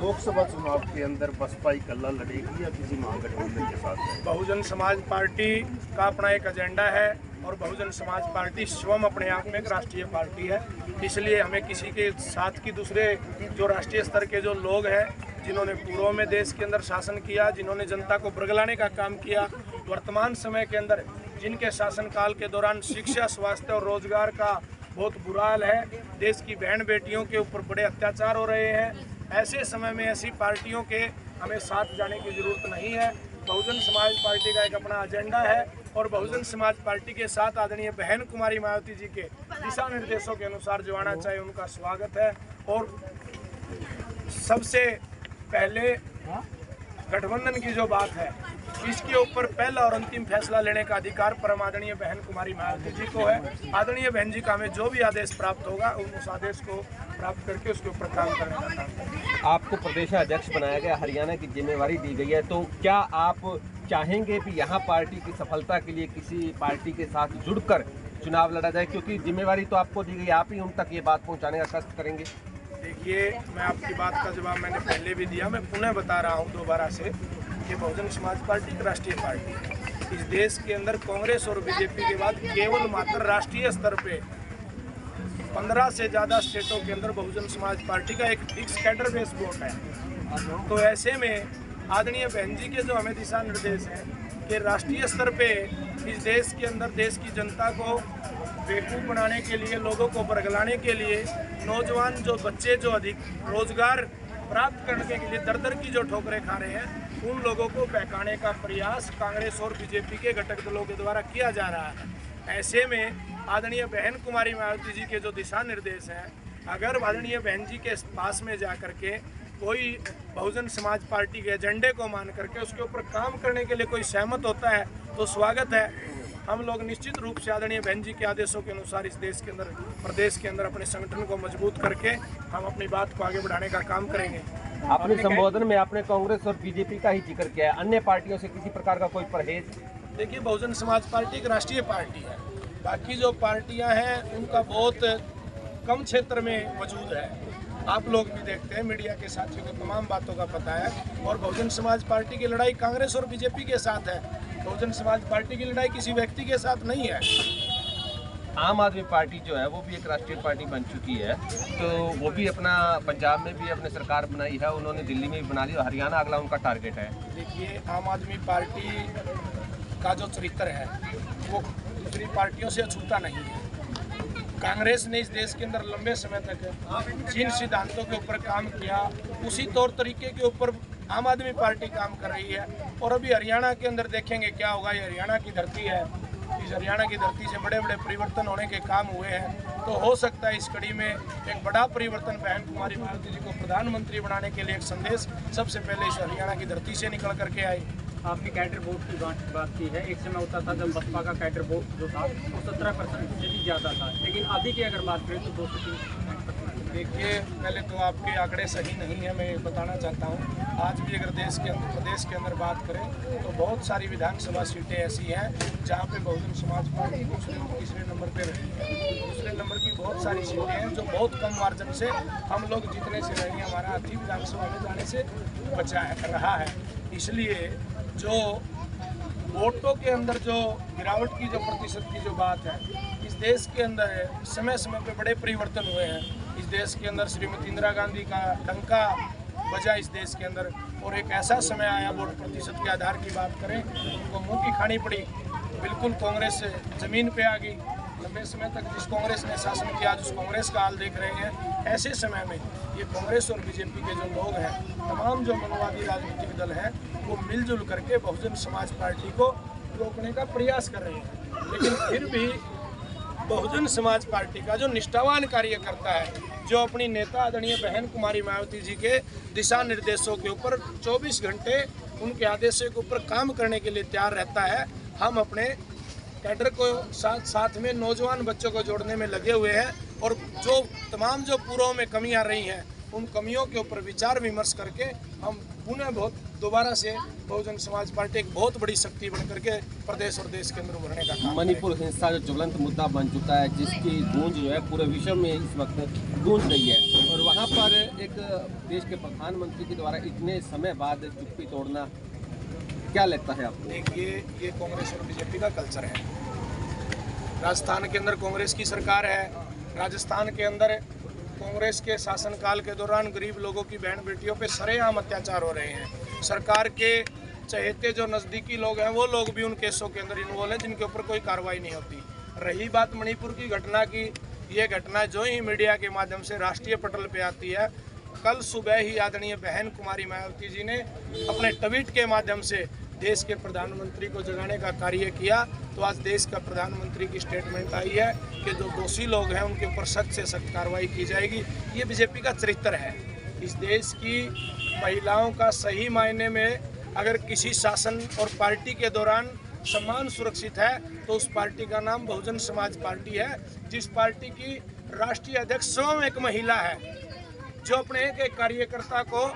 लोकसभा चुनाव के अंदर बसपा इकल्ला लड़ेगी या किसी महागठबंधन के साथ है? बहुजन समाज पार्टी का अपना एक एजेंडा है और बहुजन समाज पार्टी स्वयं अपने आप में एक राष्ट्रीय पार्टी है। इसलिए हमें किसी के साथ की दूसरे जो राष्ट्रीय स्तर के जो लोग हैं, जिन्होंने पूर्व में देश के अंदर शासन किया, जिन्होंने जनता को बरगलाने का काम किया, वर्तमान समय के अंदर जिनके शासनकाल के दौरान शिक्षा, स्वास्थ्य और रोजगार का बहुत बुरा हाल है, देश की बहन बेटियों के ऊपर बड़े अत्याचार हो रहे हैं, ऐसे समय में ऐसी पार्टियों के हमें साथ जाने की ज़रूरत नहीं है। बहुजन समाज पार्टी का एक अपना एजेंडा है और बहुजन समाज पार्टी के साथ आदरणीय बहन कुमारी मायावती जी के दिशा निर्देशों के अनुसार जो आना चाहिए उनका स्वागत है। और सबसे पहले गठबंधन की जो बात है, इसके ऊपर पहला और अंतिम फैसला लेने का अधिकार परम आदरणीय बहन कुमारी मायावती जी को है। आदरणीय बहन जी का हमें जो भी आदेश प्राप्त होगा उस आदेश को प्राप्त करके उसके ऊपर काम करने का काम करेंगे। आपको प्रदेशाध्यक्ष बनाया गया, हरियाणा की जिम्मेवारी दी गई है, तो क्या आप चाहेंगे कि यहाँ पार्टी की सफलता के लिए किसी पार्टी के साथ जुड़कर चुनाव लड़ा जाए? क्योंकि जिम्मेवारी तो आपको दी गई, आप ही उन तक ये बात पहुँचाने का कष्ट करेंगे। देखिए, मैं आपकी बात का जवाब मैंने पहले भी दिया, मैं पुनः बता रहा हूँ दोबारा से कि बहुजन समाज पार्टी एक राष्ट्रीय पार्टी है। इस देश के अंदर कांग्रेस और बीजेपी के बाद केवल मात्र राष्ट्रीय स्तर पे 15 से ज़्यादा स्टेटों के अंदर बहुजन समाज पार्टी का एक फिक्स कैडर बेस वोट है। तो ऐसे में आदरणीय बहन जी के जो हमें दिशा निर्देश हैं कि राष्ट्रीय स्तर पे इस देश के अंदर देश की जनता को बेवकूफ़ बनाने के लिए, लोगों को बरगलाने के लिए, नौजवान जो बच्चे जो अधिक रोजगार प्राप्त करने के लिए दर दर की जो ठोकरें खा रहे हैं, उन लोगों को बहकाने का प्रयास कांग्रेस और बीजेपी के घटक दलों के द्वारा किया जा रहा है। ऐसे में आदरणीय बहन कुमारी मायावती जी के जो दिशा निर्देश हैं, अगर आदरणीय बहन जी के पास में जा कर के कोई बहुजन समाज पार्टी के एजेंडे को मान करके उसके ऊपर काम करने के लिए कोई सहमत होता है तो स्वागत है। हम लोग निश्चित रूप से आदरणीय बहन जी के आदेशों के अनुसार इस देश के अंदर, प्रदेश के अंदर अपने संगठन को मजबूत करके हम अपनी बात को आगे बढ़ाने का काम करेंगे। अपने संबोधन में आपने कांग्रेस और बीजेपी का ही जिक्र किया है, अन्य पार्टियों से किसी प्रकार का कोई परहेज? देखिए, बहुजन समाज पार्टी एक राष्ट्रीय पार्टी है, बाकी जो पार्टियां हैं उनका बहुत कम क्षेत्र में वजूद है। आप लोग भी देखते हैं, मीडिया के साथियों को तमाम बातों का पता है। और बहुजन समाज पार्टी की लड़ाई कांग्रेस और बीजेपी के साथ है, बहुजन समाज पार्टी की लड़ाई किसी व्यक्ति के साथ नहीं है। आम आदमी पार्टी जो है वो भी एक राष्ट्रीय पार्टी बन चुकी है, तो वो भी अपना पंजाब में भी अपने सरकार बनाई है, उन्होंने दिल्ली में भी बना ली और हरियाणा अगला उनका टारगेट है। देखिए, आम आदमी पार्टी का जो चरित्र है वो दूसरी पार्टियों से अछूता नहीं है। कांग्रेस ने इस देश के अंदर लंबे समय तक जिन सिद्धांतों के ऊपर काम किया, उसी तौर तरीके के ऊपर आम आदमी पार्टी काम कर रही है। और अभी हरियाणा के अंदर देखेंगे क्या होगा। ये हरियाणा की धरती है, इस हरियाणा की धरती से बड़े बड़े परिवर्तन होने के काम हुए हैं। तो हो सकता है इस कड़ी में एक बड़ा परिवर्तन बहन कुमारी मायावती जी को प्रधानमंत्री बनाने के लिए एक संदेश सबसे पहले इस हरियाणा की धरती से निकल करके आई। आपने कैडर वोट की बात की है। एक समय होता था जब बसपा का कैडर वोट जो था वो 17% से भी ज़्यादा था, लेकिन अभी की अगर बात करें तो 2 से 3%। देखिए, पहले तो आपके आंकड़े सही नहीं है, मैं बताना चाहता हूँ। आज भी अगर देश के अंदर, प्रदेश के अंदर बात करें तो बहुत सारी विधानसभा सीटें ऐसी हैं जहाँ पे बहुजन समाज पार्टी दूसरे और तीसरे नंबर पे रही है। दूसरे नंबर की बहुत सारी सीटें हैं जो बहुत कम मार्जिन से हम लोग जीतने से रहे हैं, हमारा हाथी विधानसभा में जाने से बचा रहा है। इसलिए जो वोटों के अंदर जो गिरावट की जो प्रतिशत की जो बात है, इस देश के अंदर समय समय पे बड़े परिवर्तन हुए हैं। इस देश के अंदर श्रीमती इंदिरा गांधी का डंका बजा इस देश के अंदर, और एक ऐसा समय आया वोट प्रतिशत के आधार की बात करें उनको मुंह की खानी पड़ी। बिल्कुल कांग्रेस ज़मीन पे आ गई। लंबे समय तक जिस कांग्रेस ने शासन किया, जिस कांग्रेस का हाल देख रहे हैं, ऐसे समय में ये कांग्रेस और बीजेपी के जो लोग हैं, तमाम जो मनोवादी राजनीतिक दल हैं, वो मिलजुल करके बहुजन समाज पार्टी को रोकने का प्रयास कर रहे हैं। लेकिन फिर भी बहुजन समाज पार्टी का जो निष्ठावान कार्यकर्ता है, जो अपनी नेता आदरणीय बहन कुमारी मायावती जी के दिशा निर्देशों के ऊपर 24 घंटे उनके आदेशों के ऊपर काम करने के लिए तैयार रहता है, हम अपने कैडर को साथ में नौजवान बच्चों को जोड़ने में लगे हुए हैं। और जो तमाम जो पूर्व में कमियां रही हैं उन कमियों के ऊपर विचार विमर्श करके हम पुनः दोबारा से बहुजन समाज पार्टी एक बहुत बड़ी शक्ति बन करके प्रदेश और देश के अंदर उभरने का काम मणिपुर हिंसा जो ज्वलंत मुद्दा बन चुका है, जिसकी गूंज जो है पूरे विश्व में इस वक्त गूंज रही है, और वहाँ पर एक देश के प्रधानमंत्री के द्वारा इतने समय बाद चुप्पी तोड़ना, क्या लगता है आपको? देखिए, ये कांग्रेस और बीजेपी का कल्चर है। राजस्थान के अंदर कांग्रेस की सरकार है। राजस्थान के अंदर कांग्रेस के शासनकाल के दौरान गरीब लोगों की बहन बेटियों पे सरेआम अत्याचार हो रहे हैं। सरकार के चहेते जो नज़दीकी लोग हैं वो लोग भी उन केसों के अंदर इन्वॉल्व हैं जिनके ऊपर कोई कार्रवाई नहीं होती। रही बात मणिपुर की घटना की, ये घटना जो ही मीडिया के माध्यम से राष्ट्रीय पटल पे आती है, कल सुबह ही आदरणीय बहन कुमारी मायावती जी ने अपने ट्वीट के माध्यम से देश के प्रधानमंत्री को जगाने का कार्य किया। तो आज देश का प्रधानमंत्री की स्टेटमेंट आई है कि जो दोषी लोग हैं उनके ऊपर सख्त से सख्त कार्रवाई की जाएगी। ये बीजेपी का चरित्र है। इस देश की महिलाओं का सही मायने में अगर किसी शासन और पार्टी के दौरान सम्मान सुरक्षित है तो उस पार्टी का नाम बहुजन समाज पार्टी है, जिस पार्टी की राष्ट्रीय अध्यक्ष स्वयं एक महिला है, जो अपने एक कार्यकर्ता को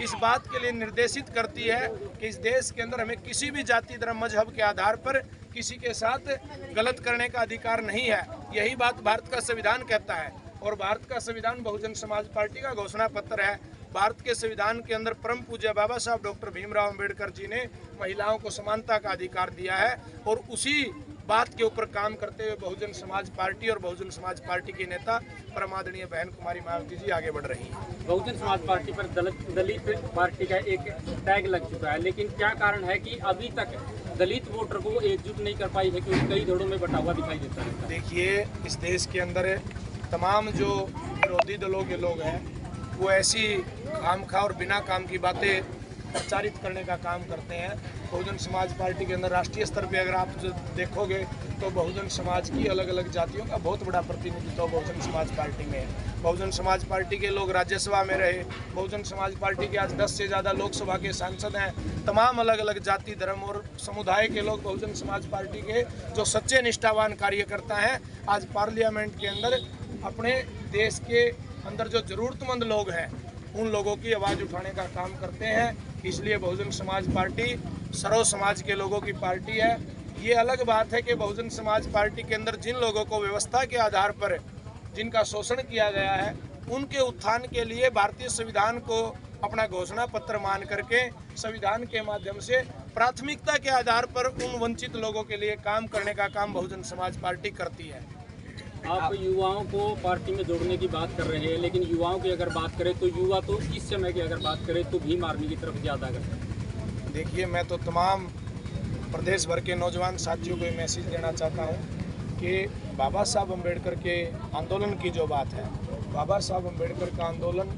इस बात के लिए निर्देशित करती है कि इस देश के अंदर हमें किसी भी जाति धर्म मजहब के आधार पर किसी के साथ गलत करने का अधिकार नहीं है। यही बात भारत का संविधान कहता है, और भारत का संविधान बहुजन समाज पार्टी का घोषणा पत्र है। भारत के संविधान के अंदर परम पूज्य बाबा साहब डॉक्टर भीमराव अंबेडकर जी ने महिलाओं को समानता का अधिकार दिया है, और उसी बात के ऊपर काम करते हुए बहुजन समाज पार्टी और बहुजन समाज पार्टी की नेता परमादरणीय बहन कुमारी मायावती जी आगे बढ़ रही हैं। बहुजन समाज पार्टी पर दलित पार्टी का एक टैग लग चुका है, लेकिन क्या कारण है कि अभी तक दलित वोटर को एकजुट नहीं कर पाई है, क्योंकि कई धड़ों में बटा हुआ दिखाई देता है? देखिए, इस देश के अंदर तमाम जो विरोधी दलों के लोग हैं वो ऐसी खामखा और बिना काम की बातें प्रचारित करने का काम करते हैं। बहुजन समाज पार्टी के अंदर राष्ट्रीय स्तर पे अगर आप जो देखोगे तो बहुजन समाज की अलग अलग जातियों का बहुत बड़ा प्रतिनिधित्व बहुजन समाज पार्टी में है। बहुजन समाज पार्टी के लोग राज्यसभा में रहे, बहुजन समाज पार्टी के आज 10 से ज़्यादा लोकसभा के सांसद हैं। तमाम अलग अलग जाति धर्म और समुदाय के लोग बहुजन समाज पार्टी के जो सच्चे निष्ठावान कार्यकर्ता हैं, आज पार्लियामेंट के अंदर अपने देश के अंदर जो ज़रूरतमंद लोग हैं उन लोगों की आवाज़ उठाने का काम करते हैं। इसलिए बहुजन समाज पार्टी सर्व समाज के लोगों की पार्टी है। ये अलग बात है कि बहुजन समाज पार्टी के अंदर जिन लोगों को व्यवस्था के आधार पर जिनका शोषण किया गया है उनके उत्थान के लिए भारतीय संविधान को अपना घोषणा पत्र मान करके संविधान के माध्यम से प्राथमिकता के आधार पर उन वंचित लोगों के लिए काम करने का काम बहुजन समाज पार्टी करती है। आप युवाओं को पार्टी में जोड़ने की बात कर रहे हैं, लेकिन युवाओं की अगर बात करें तो युवा तो इस समय की अगर बात करें तो भीम आर्मी की तरफ ज़्यादा करते हैं। देखिए, मैं तो तमाम प्रदेश भर के नौजवान साथियों को मैसेज देना चाहता हूँ कि बाबा साहब अम्बेडकर के आंदोलन की जो बात है, बाबा साहब अम्बेडकर का आंदोलन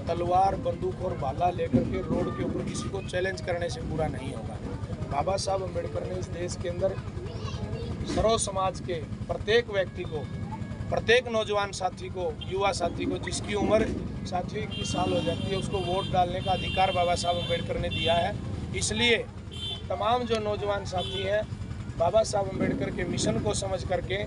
तलवार बंदूक और भाला लेकर के रोड के ऊपर किसी को चैलेंज करने से पूरा नहीं होगा। बाबा साहब अम्बेडकर ने इस देश के अंदर सर्व समाज के प्रत्येक व्यक्ति को, प्रत्येक नौजवान साथी को, युवा साथी को जिसकी उम्र साथियों 21 साल हो जाती है उसको वोट डालने का अधिकार बाबा साहब अम्बेडकर ने दिया है। इसलिए तमाम जो नौजवान साथी हैं बाबा साहब अम्बेडकर के मिशन को समझ करके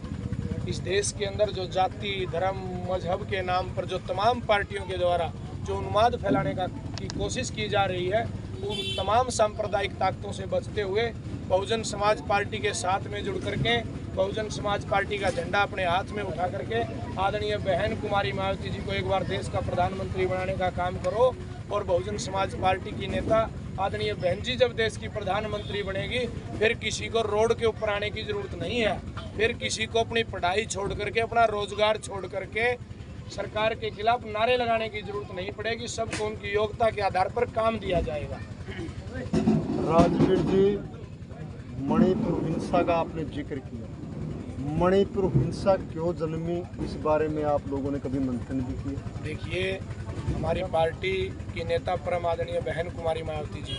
इस देश के अंदर जो जाति धर्म मजहब के नाम पर जो तमाम पार्टियों के द्वारा जो उन्माद फैलाने की कोशिश की जा रही है उन तमाम सांप्रदायिक ताकतों से बचते हुए बहुजन समाज पार्टी के साथ में जुड़ करके बहुजन समाज पार्टी का झंडा अपने हाथ में उठा करके आदरणीय बहन कुमारी मायावती जी को एक बार देश का प्रधानमंत्री बनाने का काम करो। और बहुजन समाज पार्टी की नेता आदरणीय बहन जी जब देश की प्रधानमंत्री बनेगी फिर किसी को रोड के ऊपर आने की ज़रूरत नहीं है, फिर किसी को अपनी पढ़ाई छोड़ करके अपना रोजगार छोड़ करके सरकार के खिलाफ नारे लगाने की जरूरत नहीं पड़ेगी। सबको उनकी योग्यता के आधार पर काम दिया जाएगा। राजवीर जी, मणिपुर हिंसा का आपने जिक्र किया, मणिपुर हिंसा क्यों जन्मी, इस बारे में आप लोगों ने कभी मंथन भी किया? देखिए, हमारी पार्टी की नेता परम आदरणीय बहन कुमारी मायावती जी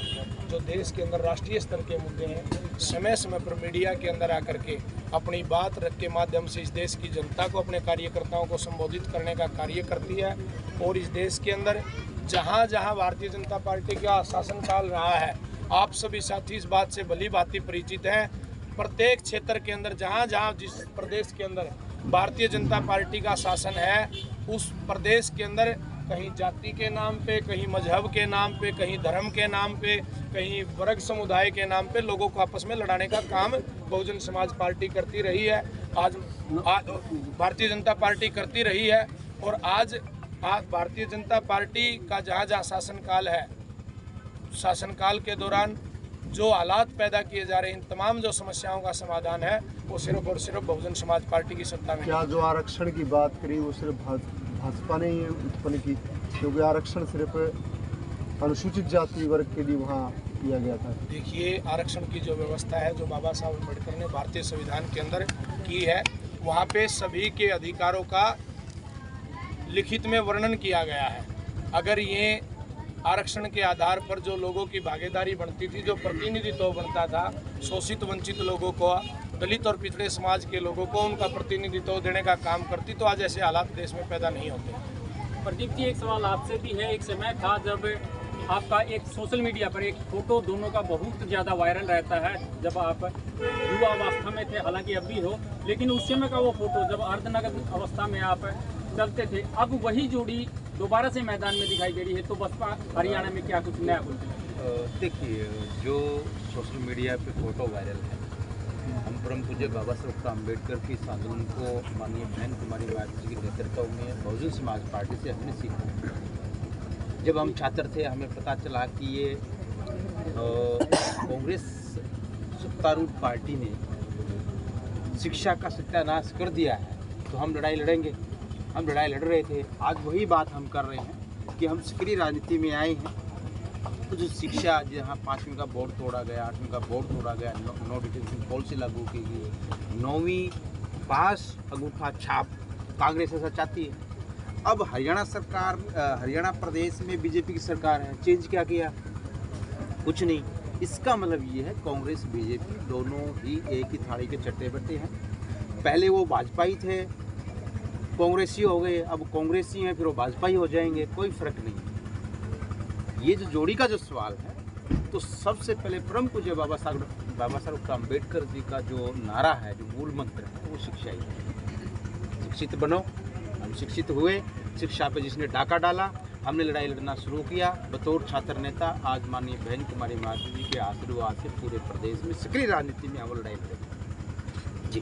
जो देश के अंदर राष्ट्रीय स्तर के मुद्दे हैं समय समय पर मीडिया के अंदर आकर के अपनी बात रख के माध्यम से इस देश की जनता को, अपने कार्यकर्ताओं को संबोधित करने का कार्य करती है। और इस देश के अंदर जहाँ जहाँ भारतीय जनता पार्टी का शासनकाल रहा है, आप सभी साथी इस बात से भली भांति परिचित हैं। प्रत्येक क्षेत्र के अंदर जहाँ जहाँ जिस प्रदेश के अंदर भारतीय जनता पार्टी का शासन है उस प्रदेश के अंदर कहीं जाति के नाम पे, कहीं मजहब के नाम पे, कहीं धर्म के नाम पे, कहीं वर्ग समुदाय के नाम पे लोगों को आपस में लड़ाने का काम बहुजन समाज पार्टी करती रही है। आज भारतीय जनता पार्टी करती रही है। और आज भारतीय जनता पार्टी का जहाँ जहाँ शासनकाल है, शासनकाल के दौरान जो हालात पैदा किए जा रहे हैं, इन तमाम जो समस्याओं का समाधान है वो सिर्फ और सिर्फ बहुजन समाज पार्टी की सत्ता में। क्या जो आरक्षण की बात करी वो सिर्फ भाजपा ने ही उत्पन्न की, क्योंकि आरक्षण सिर्फ अनुसूचित जाति वर्ग के लिए वहाँ किया गया था। देखिए, आरक्षण की जो व्यवस्था है, जो बाबा साहब अम्बेडकर ने भारतीय संविधान के अंदर की है, वहाँ पे सभी के अधिकारों का लिखित में वर्णन किया गया है। अगर ये आरक्षण के आधार पर जो लोगों की भागीदारी बनती थी, जो प्रतिनिधित्व बनता था, शोषित वंचित लोगों को, दलित और पिछड़े समाज के लोगों को उनका प्रतिनिधित्व देने का काम करती, तो आज ऐसे हालात देश में पैदा नहीं होते। प्रदीप जी, एक सवाल आपसे भी है। एक समय था जब आपका एक सोशल मीडिया पर एक फोटो दोनों का बहुत ज़्यादा वायरल रहता है, जब आप युवा अवस्था में थे, हालांकि अब भी हो, लेकिन उस समय का वो फोटो जब अर्धनग्न अवस्था में आप चलते थे, अब वही जोड़ी दोबारा से मैदान में दिखाई दे रही है, तो बसपा हरियाणा में क्या कुछ नया बोलते हैं? देखिए, जो सोशल मीडिया पे फोटो वायरल है, हम परम पूज्य बाबा साहब अम्बेडकर की आंदोलन को माननीय बहन कुमारी मायावती जी के नेतृत्व में बहुजन समाज पार्टी से हमने सीखा। जब हम छात्र थे, हमें पता चला कि ये कांग्रेस सत्तारूढ़ पार्टी ने शिक्षा का सत्यानाश कर दिया है, तो हम लड़ाई लड़ेंगे। हम लड़ाई लड़ रहे थे। आज वही बात हम कर रहे हैं कि हम सक्रिय राजनीति में आए हैं। तो जो शिक्षा, जहाँ 5वीं का बोर्ड तोड़ा गया, 8वीं का बोर्ड तोड़ा गया, नो डिटेंशन पॉलिसी लागू की गई, 9वीं पास अंगूठा छाप कांग्रेस ऐसा चाहती है। अब हरियाणा सरकार, हरियाणा प्रदेश में बीजेपी की सरकार है, चेंज क्या किया? कुछ नहीं। इसका मतलब ये है कांग्रेस बीजेपी दोनों ही एक ही थाली के चट्टे बट्टे हैं। पहले वो भाजपा ही थे, कांग्रेसी हो गए, अब कांग्रेसी हैं, फिर वो भाजपा ही हो जाएंगे, कोई फर्क नहीं। ये जो जोड़ी का जो सवाल है, तो सबसे पहले परम पूज्य बाबा साहब अम्बेडकर जी का जो नारा है, जो मूल मंत्र है, वो शिक्षा ही है। शिक्षित बनो। हम शिक्षित हुए, शिक्षा पे जिसने डाका डाला, हमने लड़ाई लड़ना शुरू किया। बतौर छात्र नेता आज माननीय बहन कुमारी मायावती जी के आशीर्वाद से पूरे प्रदेश में सक्रिय राजनीति में हम लड़ाई लड़े। जी।